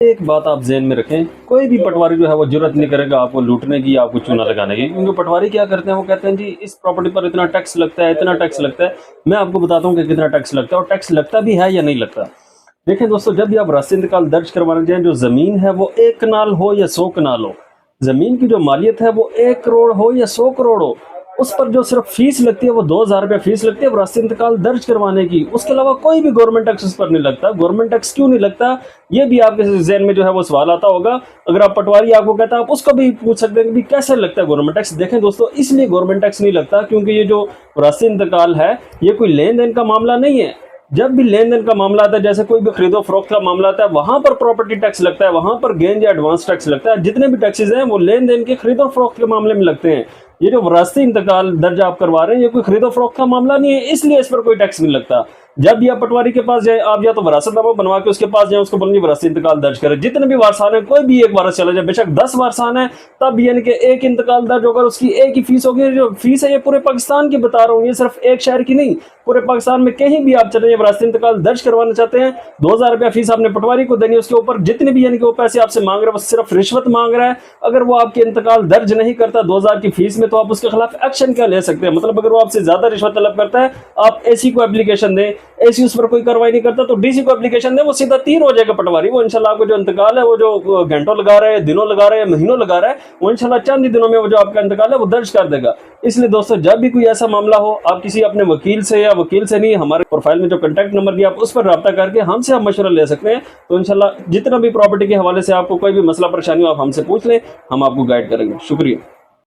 एक बात आप ज़हन में रखें, कोई भी पटवारी जो है वो जुर्रत नहीं करेगा आपको लूटने की, आपको चूना लगाने की। क्योंकि पटवारी क्या करते हैं, वो कहते हैं जी इस प्रॉपर्टी पर इतना टैक्स लगता है, इतना टैक्स लगता है। मैं आपको बताता हूँ कि कितना टैक्स लगता है और टैक्स लगता भी है या नहीं लगता। देखें दोस्तों, जब भी आप रास्ते इंतकाल दर्ज करवाने जाएं, जो ज़मीन है वो 1 कनाल हो या 100 कनाल हो, ज़मीन की जो मालियत है वो 1 करोड़ हो या 100 करोड़ हो, उस पर जो सिर्फ फीस लगती है वो 2000 रुपये फीस लगती है रास्ते इंतकाल दर्ज करवाने की। उसके अलावा कोई भी गवर्नमेंट टैक्स उस पर नहीं लगता। गवर्नमेंट टैक्स क्यों नहीं लगता, ये भी आपके जहन में जो है वो सवाल आता होगा। अगर आप पटवारी आपको कहता है, आप उसको भी पूछ सकते हैं कि कैसे लगता है गवर्नमेंट टैक्स। देखें दोस्तों, इसलिए गवर्नमेंट टैक्स नहीं लगता क्योंकि ये जो रास्ते इंतकाल है ये कोई लेन देन का मामला नहीं है। जब भी लेन देन का मामला आता है, जैसे कोई भी खरीदो फरोख्त का मामला आता है, वहां पर प्रॉपर्टी टैक्स लगता है, वहां पर गेंद या एडवांस टैक्स लगता है। जितने भी टैक्सेस हैं वो लेन देन के खरीदो फरोख्त के मामले में लगते हैं। ये जो विरासती इंतकाल दर्ज आप करवा रहे हैं, ये कोई खरीदो फरोख्त का मामला नहीं है, इसलिए इस पर कोई टैक्स नहीं लगता। जब भी आप पटवारी के पास जाए, आप या तो विरासतनामा बनवा के उसके पास जाए, उसको बोलेंगे विरासती इंतकाल दर्ज करें। जितने भी वारसान है, कोई भी एक वारस चला जाए, बेशक 10 वारसान है, तब यानी कि एक इंतकाल दर्ज होकर उसकी एक ही फीस होगी। जो फीस है ये पूरे पाकिस्तान की बता रहा हूँ, ये सिर्फ एक शहर की नहीं, पूरे पाकिस्तान में कहीं भी आप चले जाए, विरासती इंतकाल दर्ज करवाना चाहते हैं, 2000 रुपया फीस आपने पटवारी को देनी है। उसके ऊपर जितने भी यानी कि वो पैसे आपसे मांग रहा है वो सिर्फ रिश्वत मांग रहा है। अगर वो आपके इंतकाल दर्ज नहीं करता 2000 की फीस में, तो आप उसके खिलाफ एक्शन क्या ले सकते हैं। मतलब अगर वो आपसे ज्यादा रिश्वत तलब करता है, आप एसी को एप्लीकेशन दें, एसी उस पर कोई कार्रवाई नहीं करता तो डीसी को एप्लीकेशन दें, वो सीधा 3 हो जाएगा पटवारी। वो इंशाल्लाह आपको जो इंतकाल है, वो जो घंटों लगा रहे हैं, दिनों लगा रहे हैं, महीनों लगा रहा है, वो इंशाल्लाह चंद ही दिनों में वो जो आपका इंतकाल है वो दर्ज कर देगा। इसलिए दोस्तों, जब भी कोई ऐसा मामला हो, आप किसी अपने वकील से या वकील से नहीं, हमारे प्रोफाइल में जो कांटेक्ट नंबर दिया, आप उस पर राब्ता करके हमसे आप मशवरा ले सकते हैं। तो इंशाल्लाह जितना भी प्रॉपर्टी के हवाले से आपको कोई भी मसला परेशानी हो, आप हमसे पूछ लें, हम आपको गाइड करेंगे। शुक्रिया।